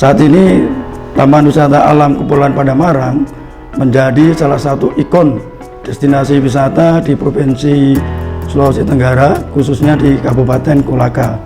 Saat ini Taman Wisata Alam Kepulauan Padamarang menjadi salah satu ikon destinasi wisata di Provinsi Sulawesi Tenggara, khususnya di Kabupaten Kolaka.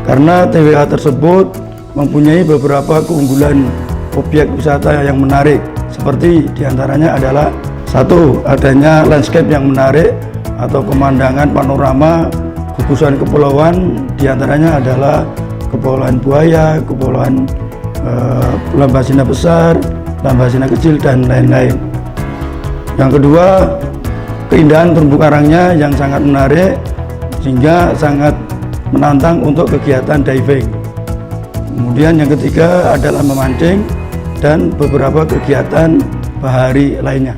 Karena TWA tersebut mempunyai beberapa keunggulan objek wisata yang menarik, seperti diantaranya adalah satu, adanya landscape yang menarik atau pemandangan panorama gugusan kepulauan, diantaranya adalah Kepulauan Buaya, Kepulauan Lambasina Besar, Lambasina Kecil, dan lain-lain. Yang kedua, keindahan terumbu karangnya yang sangat menarik sehingga sangat menantang untuk kegiatan diving. Kemudian yang ketiga adalah memancing dan beberapa kegiatan bahari lainnya.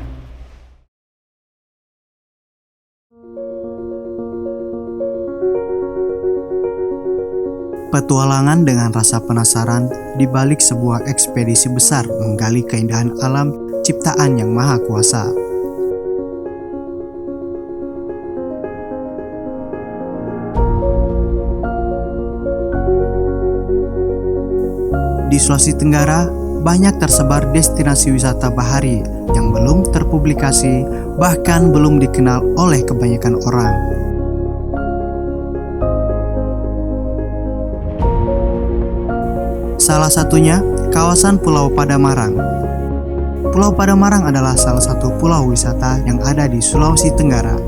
Petualangan dengan rasa penasaran di balik sebuah ekspedisi besar menggali keindahan alam ciptaan Yang Maha Kuasa. Di Sulawesi Tenggara, banyak tersebar destinasi wisata bahari yang belum terpublikasi, bahkan belum dikenal oleh kebanyakan orang. Salah satunya, kawasan Pulau Padamarang. Pulau Padamarang adalah salah satu pulau wisata yang ada di Sulawesi Tenggara.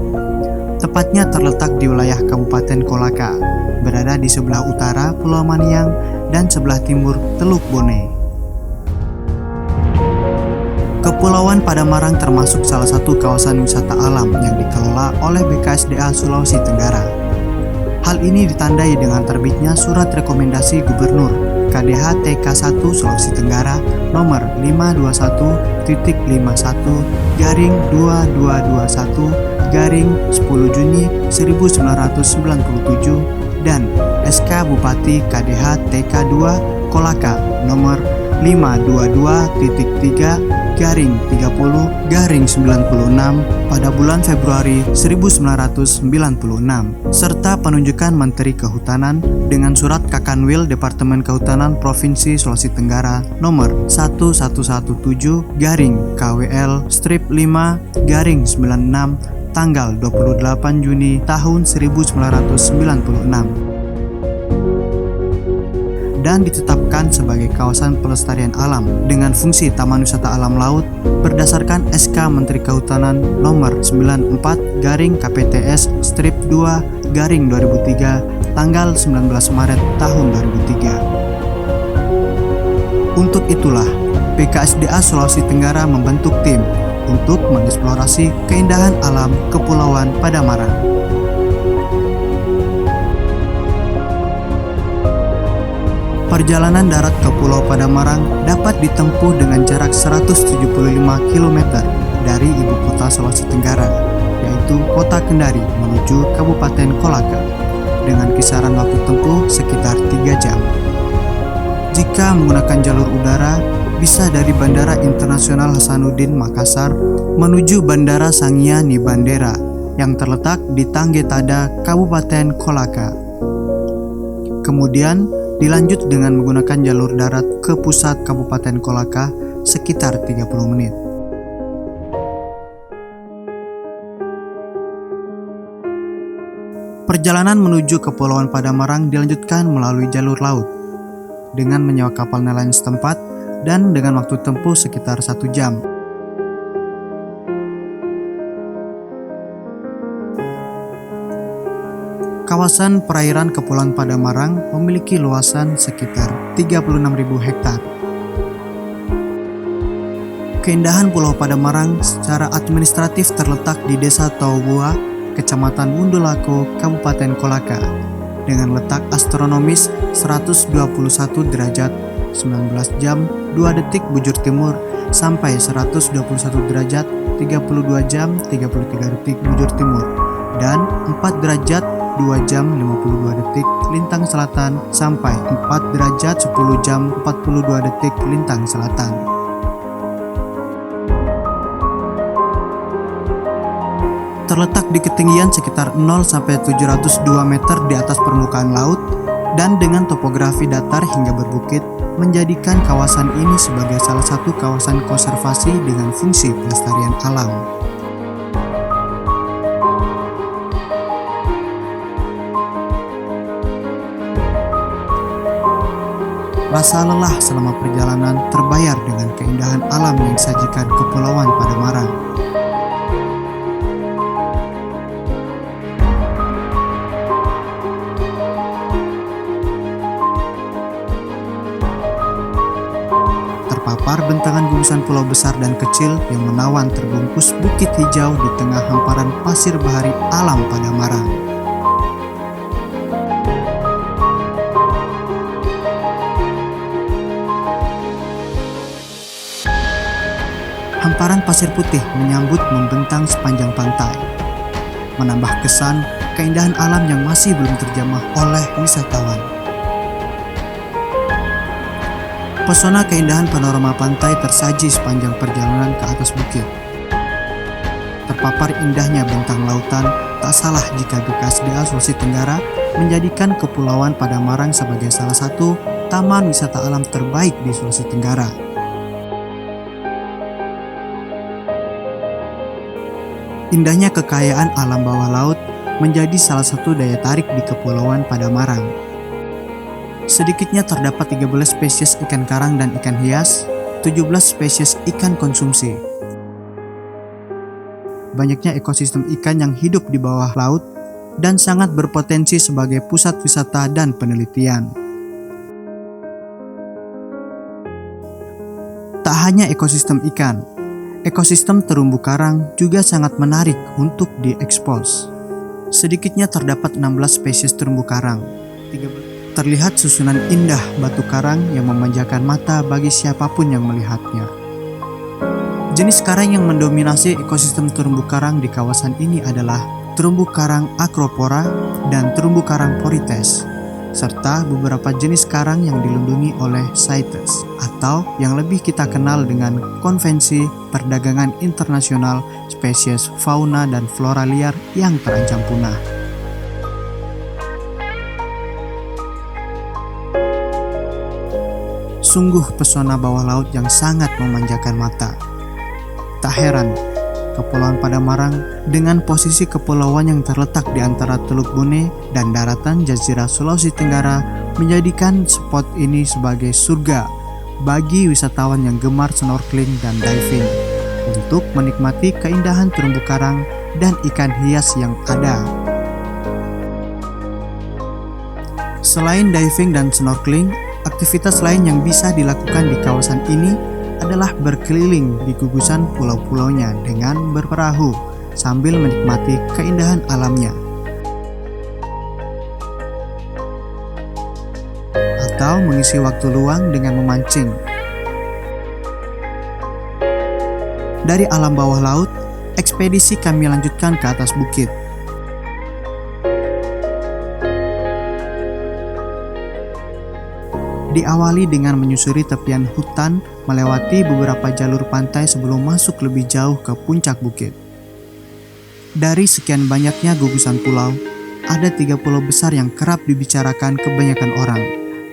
Tepatnya terletak di wilayah Kabupaten Kolaka, berada di sebelah utara Pulau Maniang dan sebelah timur Teluk Bone. Kepulauan Padamarang termasuk salah satu kawasan wisata alam yang dikelola oleh BKSDA Sulawesi Tenggara. Hal ini ditandai dengan terbitnya Surat Rekomendasi Gubernur KDH TK1 Sulawesi Tenggara nomor 521-51-2221-10 Juni 1997 dan SK Bupati KDH TK2 Kolaka nomor 522-3-30-96 pada bulan Februari 1996 serta penunjukan Menteri Kehutanan dengan surat Kakanwil Departemen Kehutanan Provinsi Sulawesi Tenggara nomor 1117-KWL-5-96 tanggal 28 Juni tahun 1996 dan ditetapkan sebagai kawasan pelestarian alam dengan fungsi Taman Wisata Alam Laut berdasarkan SK Menteri Kehutanan nomor 94-KPTS-2-2003 tanggal 19 Maret tahun 2003. Untuk itulah, BKSDA Sulawesi Tenggara membentuk tim untuk mengeksplorasi keindahan alam Kepulauan Padamarang. Perjalanan darat ke Pulau Padamarang dapat ditempuh dengan jarak 175 km dari ibu kota Sulawesi Tenggara, yaitu Kota Kendari menuju Kabupaten Kolaka, dengan kisaran waktu tempuh sekitar 3 jam. Jika menggunakan jalur udara, bisa dari Bandara Internasional Hasanuddin Makassar menuju Bandara Sangia Nibandera yang terletak di Tanggetada, Kabupaten Kolaka. Kemudian dilanjut dengan menggunakan jalur darat ke pusat Kabupaten Kolaka sekitar 30 menit. Perjalanan menuju Kepulauan Padamarang dilanjutkan melalui jalur laut dengan menyewa kapal nelayan setempat dan dengan waktu tempuh sekitar 1 jam. Kawasan perairan Kepulauan Padamarang memiliki luasan sekitar 36.000 hektar. Keindahan Pulau Padamarang secara administratif terletak di Desa Taubua, Kecamatan Wundulako, Kabupaten Kolaka, dengan letak astronomis 121 derajat 19 jam 2 detik bujur timur sampai 121 derajat 32 jam 33 detik bujur timur dan 4 derajat 2 jam 52 detik lintang selatan sampai 4 derajat 10 jam 42 detik lintang selatan. Terletak di ketinggian sekitar 0 sampai 702 meter di atas permukaan laut dan dengan topografi datar hingga berbukit menjadikan kawasan ini sebagai salah satu kawasan konservasi dengan fungsi pelestarian alam. Rasa lelah selama perjalanan terbayar dengan keindahan alam yang disajikan Kepulauan Pademarang. Terpapar bentangan gugusan pulau besar dan kecil yang menawan terbungkus bukit hijau di tengah hamparan pasir bahari alam Pademarang. Hamparan pasir putih menyambut membentang sepanjang pantai, menambah kesan keindahan alam yang masih belum terjamah oleh wisatawan. Pesona keindahan panorama pantai tersaji sepanjang perjalanan ke atas bukit. Terpapar indahnya bentang lautan, tak salah jika BKSDA Sulawesi Tenggara menjadikan Kepulauan Pademarang sebagai salah satu taman wisata alam terbaik di Sulawesi Tenggara. Indahnya kekayaan alam bawah laut menjadi salah satu daya tarik di Kepulauan Pademarang. Sedikitnya terdapat 13 spesies ikan karang dan ikan hias, 17 spesies ikan konsumsi. Banyaknya ekosistem ikan yang hidup di bawah laut dan sangat berpotensi sebagai pusat wisata dan penelitian. Tak hanya ekosistem ikan, ekosistem terumbu karang juga sangat menarik untuk diekspos. Sedikitnya terdapat 16 spesies terumbu karang. Terlihat susunan indah batu karang yang memanjakan mata bagi siapapun yang melihatnya. Jenis karang yang mendominasi ekosistem terumbu karang di kawasan ini adalah terumbu karang Acropora dan terumbu karang Porites, serta beberapa jenis karang yang dilindungi oleh CITES atau yang lebih kita kenal dengan Konvensi Perdagangan Internasional Spesies Fauna dan Flora Liar yang terancam punah. Sungguh pesona bawah laut yang sangat memanjakan mata. Tak heran, Kepulauan Pademarang dengan posisi kepulauan yang terletak di antara Teluk Bone dan daratan Jazirah Sulawesi Tenggara menjadikan spot ini sebagai surga bagi wisatawan yang gemar snorkeling dan diving untuk menikmati keindahan terumbu karang dan ikan hias yang ada. Selain diving dan snorkeling, aktivitas lain yang bisa dilakukan di kawasan ini adalah berkeliling di gugusan pulau-pulaunya dengan berperahu sambil menikmati keindahan alamnya. Atau mengisi waktu luang dengan memancing. Dari alam bawah laut, ekspedisi kami lanjutkan ke atas bukit. Diawali dengan menyusuri tepian hutan, melewati beberapa jalur pantai sebelum masuk lebih jauh ke puncak bukit. Dari sekian banyaknya gugusan pulau, ada 3 pulau besar yang kerap dibicarakan kebanyakan orang,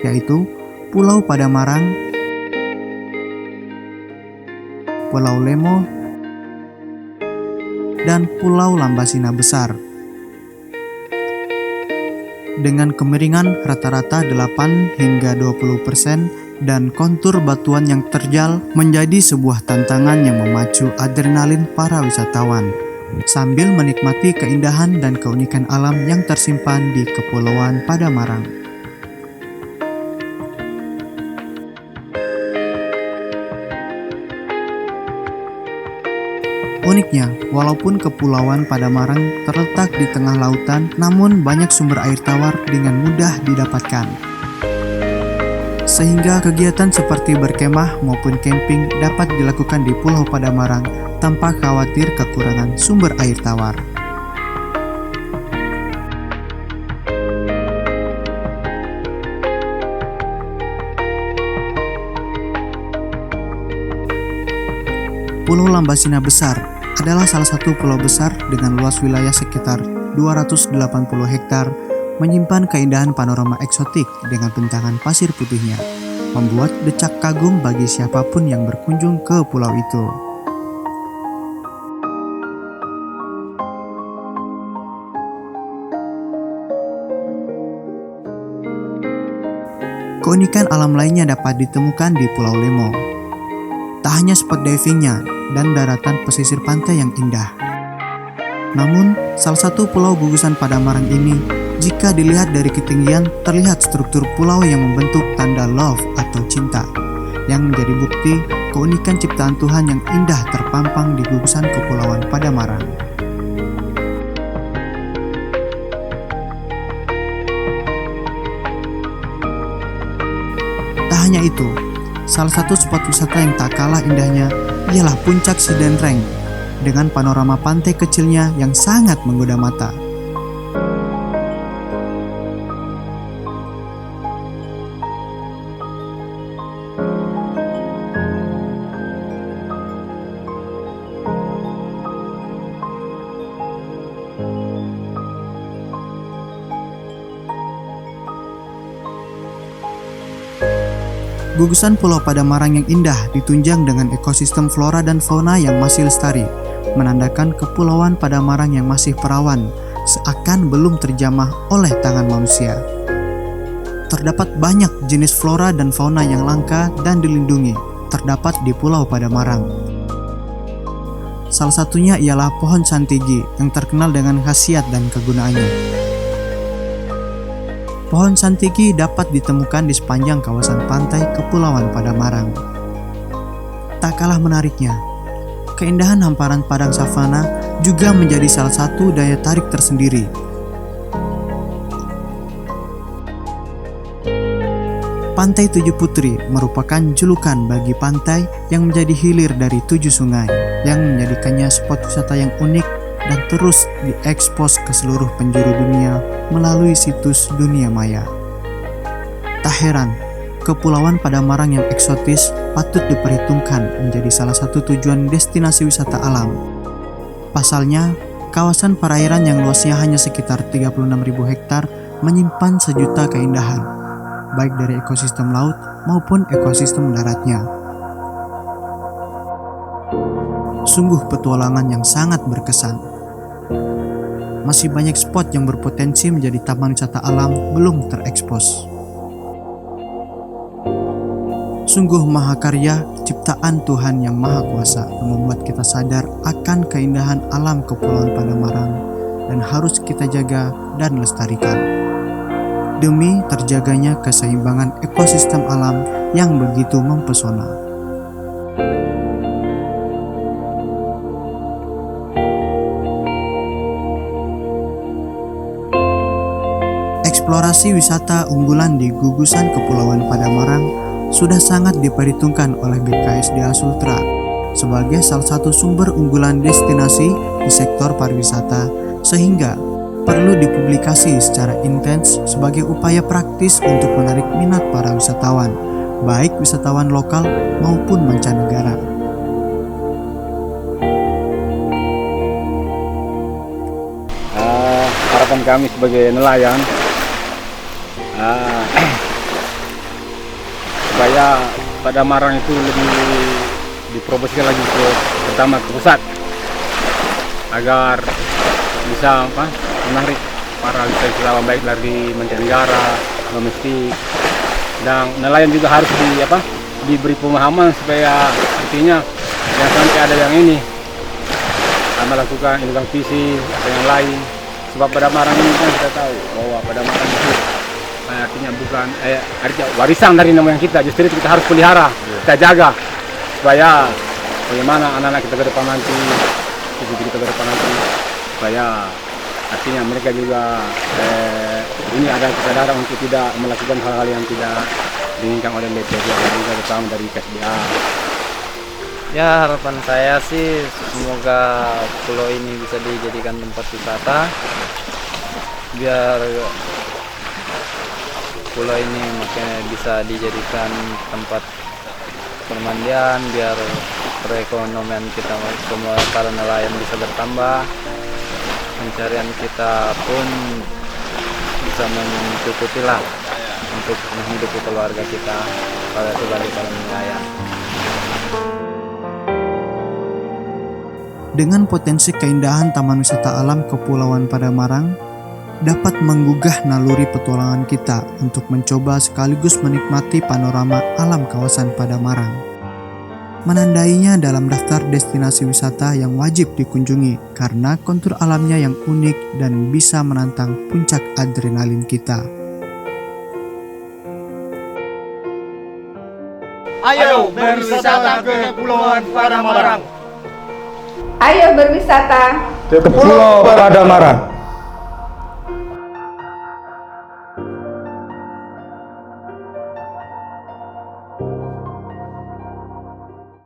yaitu Pulau Pademarang, Pulau Lemo, dan Pulau Lambasina Besar. Dengan kemiringan rata-rata 8 hingga 20% dan kontur batuan yang terjal menjadi sebuah tantangan yang memacu adrenalin para wisatawan sambil menikmati keindahan dan keunikan alam yang tersimpan di Kepulauan Pademarang. Uniknya, walaupun Kepulauan Pademarang terletak di tengah lautan, namun banyak sumber air tawar dengan mudah didapatkan. Sehingga kegiatan seperti berkemah maupun camping dapat dilakukan di Pulau Pademarang tanpa khawatir kekurangan sumber air tawar. Pulau Lambasina Besar adalah salah satu pulau besar dengan luas wilayah sekitar 280 hektar, menyimpan keindahan panorama eksotik dengan bentangan pasir putihnya. membuat decak kagum bagi siapapun yang berkunjung ke pulau itu. Keunikan alam lainnya dapat ditemukan di Pulau Lemo. Tak hanya spot divingnya dan daratan pesisir pantai yang indah. Namun, salah satu pulau gugusan Padamarang ini, jika dilihat dari ketinggian, terlihat struktur pulau yang membentuk tanda love atau cinta, yang menjadi bukti keunikan ciptaan Tuhan yang indah terpampang di gugusan Kepulauan Padamarang. Tak hanya itu, salah satu spot wisata yang tak kalah indahnya ialah Puncak Sidenreng dengan panorama pantai kecilnya yang sangat menggoda mata. Gugusan Pulau Padamarang yang indah ditunjang dengan ekosistem flora dan fauna yang masih lestari, menandakan Kepulauan Padamarang yang masih perawan, seakan belum terjamah oleh tangan manusia. Terdapat banyak jenis flora dan fauna yang langka dan dilindungi, terdapat di Pulau Padamarang. Salah satunya ialah pohon santigi yang terkenal dengan khasiat dan kegunaannya. Pohon santigi dapat ditemukan di sepanjang kawasan pantai Kepulauan Padamarang. Tak kalah menariknya, keindahan hamparan padang savana juga menjadi salah satu daya tarik tersendiri. Pantai Tujuh Putri merupakan julukan bagi pantai yang menjadi hilir dari 7 sungai, yang menjadikannya spot wisata yang unik dan terus diekspos ke seluruh penjuru dunia melalui situs dunia maya. Tak heran, Kepulauan Padamarang yang eksotis patut diperhitungkan menjadi salah satu tujuan destinasi wisata alam. Pasalnya, kawasan perairan yang luasnya hanya sekitar 36.000 hektar menyimpan sejuta keindahan, baik dari ekosistem laut maupun ekosistem daratnya. Sungguh petualangan yang sangat berkesan. Masih banyak spot yang berpotensi menjadi taman wisata alam belum terekspos. Sungguh mahakarya ciptaan Tuhan yang Maha Kuasa yang membuat kita sadar akan keindahan alam Kepulauan Padamarang dan harus kita jaga dan lestarikan demi terjaganya keseimbangan ekosistem alam yang begitu mempesona. Eksplorasi wisata unggulan di gugusan Kepulauan Padamarang sudah sangat diperhitungkan oleh BKSDA Sultra sebagai salah satu sumber unggulan destinasi di sektor pariwisata, sehingga perlu dipublikasi secara intens sebagai upaya praktis untuk menarik minat para wisatawan, baik wisatawan lokal maupun mancanegara. Harapan kami sebagai nelayan supaya Padamarang itu lebih dipromosikan lagi pertama ke pusat agar bisa menarik para wisatawan baik dari mancanegara, domestik, dan nelayan juga harus diberi pemahaman supaya artinya jangan sampai ada yang melakukan illegal fishing atau yang lain. Sebab Padamarang ini kan kita tahu bahwa Padamarang itu artinya bukan artinya warisan dari nenek moyang kita, justru itu kita harus pelihara, kita jaga supaya bagaimana anak-anak kita ke depan nanti, cucu kita ke depan nanti, supaya artinya mereka juga ini ada kesadaran untuk tidak melakukan hal-hal yang tidak diinginkan oleh BPSDA dan juga terutama dari KSDA. Ya, harapan saya sih semoga pulau ini bisa dijadikan tempat wisata biar pulau ini makanya bisa dijadikan tempat permandian, biar perekonomian kita semua para nelayan bisa bertambah, pencarian kita pun bisa mencukupi lah untuk menghidupi keluarga kita. pada sebagai para nelayan. Dengan potensi keindahan Taman Wisata Alam Kepulauan Padamarang dapat menggugah naluri petualangan kita untuk mencoba sekaligus menikmati panorama alam kawasan Padamarang. Menandainya dalam daftar destinasi wisata yang wajib dikunjungi karena kontur alamnya yang unik dan bisa menantang puncak adrenalin kita. Ayo berwisata ke Kepulauan Padamarang. Ayo berwisata Ke Pulau Padamarang.